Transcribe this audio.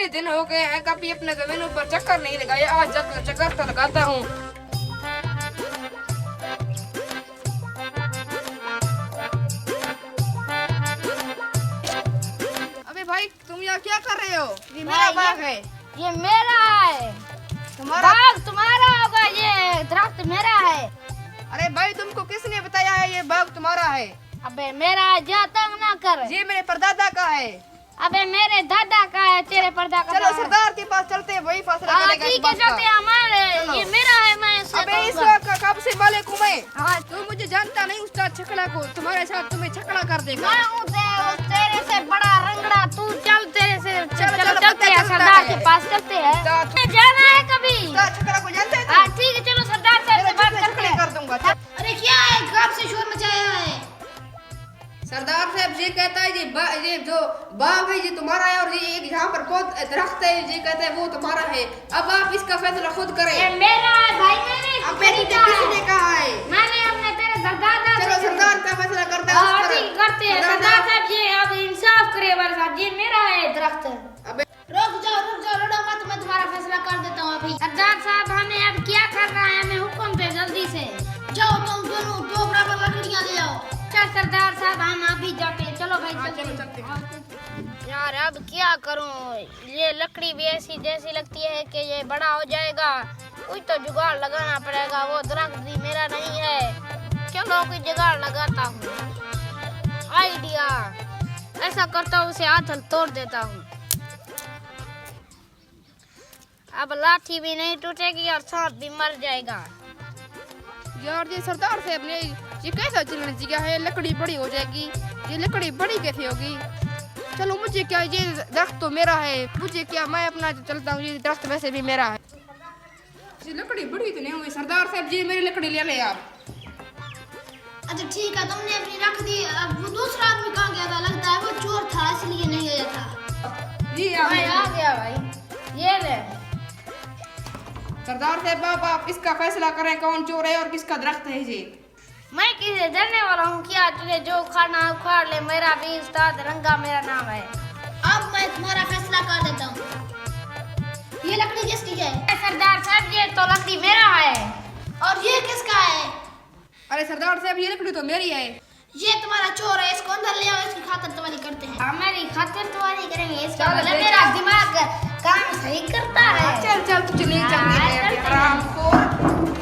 कई दिन हो गए हैं कभी अपने जमीनों पर चक्कर नहीं लगाया, आज चक्कर तो लगाता हूँ। अबे भाई तुम यहाँ क्या कर रहे हो? ये मेरा बाग है। ये मेरा है। तुम्हारा बाग तुम्हारा होगा, ये दरख्त मेरा है। अरे भाई तुमको किसने बताया है ये बाग तुम्हारा है? अबे मेरा है, जा तंग ना कर। ये मेरे परदादा का है। अबे मेरे दादा का है, तेरे परदा का। चलो सरदार के पास चलते हैं, वही फैसला करेगा इस ठीक है, बात का। चलते हैं। हमारे चलो। ये मेरा है, मैं इससे अबे इस कहूंगा। बात का कब से मालिक हूँ मैं। हाँ तू मुझे जानता नहीं उस्ताद छकड़ा को, तुम्हारे साथ तुम्हें छकड़ा कर देगा। मैं हूँ तेरे से बड़ा रंगड़ा, तू चल, तेरे से चलो, चलो, चलते हैं, चलता सरदार है। के पास चलते हैं। उस्ताद जाना है कभी? उस्ताद छकड़ा को जानते हैं हाँ तुम? ठीक है, चलो सरदार साहब से बात करते छकड़े हैं। कर दूंगा। चल। अरे क्या है, कब से शोर मचाया है? सरदार साहब ये कहता है ये जो बाग है ये तुम्हारा है, और ये एक यहाँ पर बहुत दरख्त है ये कहता है वो तुम्हारा है। अब आप इसका फैसला खुद करें। ये मेरा है भाई, मैंने अब तुझे किसने कहा है? मैंने अपने तेरे दादा से। चलो सरदार का फैसला करते हैं। हाँ उस पर। ठीक करते हैं सरदार साहब, ये अब इंसाफ करे हमारे साथ, ये मेरा है दरख्त। अबे रुक जाओ लड़ो मत, मैं तुम्हारा फैसला कर देता हूँ अभी। सरदार साहब हमें अब क्या करना है, हमें हुक्म दे जल्दी से। जाओ तुम दोनों दो बराबर लकड़ियाँ ले आओ। चल सरदार साहब हम अभी जाते हैं, चलो भाई चलते हैं। यार अब क्या करूँ, ये लकड़ी भी ऐसी जैसी लगती है कि ये बड़ा हो जाएगा, कोई तो जुगाड़ लगाना पड़ेगा। वो दरख्त भी मेरा नहीं है, चलो कोई जुगाड़ लगाता हूँ। आइडिया ऐसा करता हूँ, उसे हाथ तोड़ देता हूँ। अब लाठी भी नहीं टूटेगी और सांप भी मर जाएगा। यार ये सरदार साहब ने ये कैसा चलने दिया है, लकड़ी बड़ी हो जाएगी, ये लकड़ी बड़ी कैसे होगी? चलो मुझे क्या, ये दरख्त तो मेरा है, मुझे क्या, मैं अपना चलता हूँ, ये दरख्त वैसे भी मेरा है। ये लकड़ी बड़ी तो नहीं हुई सरदार साहब जी, मेरी लकड़ी ले ले आप। अच्छा ठीक है, तुमने अपनी रख दी। अब वो दूसरा आदमी कहाँ गया था? लगता है वो चोर था इसलिए नहीं गया था। जी भाई आ गया भाई, ये ले। सरदार साहब आप इसका फैसला करें कौन चोर है और किसका दरख्त है ये। मैं किसे डरने वाला हूँ क्या? तुझे जो खाना उखाड़ ले, मेरा भी उस्ताद रंगा मेरा नाम है। अब मैं तुम्हारा फैसला कर देता हूँ। ये लकड़ी किसकी है? सरदार साहब ये तो लकड़ी मेरा है। और ये किसका है? अरे सरदार साहब ये लकड़ी तो मेरी है। ये तुम्हारा चोर है, इसको अंदर ले आओ, इसकी खातिर तुम्हारी करते हैं। हमारी खातिर तुम्हारी करेंगे, इसका चल, मतलब चल, मेरा चल। दिमाग काम सही करता है। चल चल तू चले हाँ, चलते हैं चलते हैं। आराम को।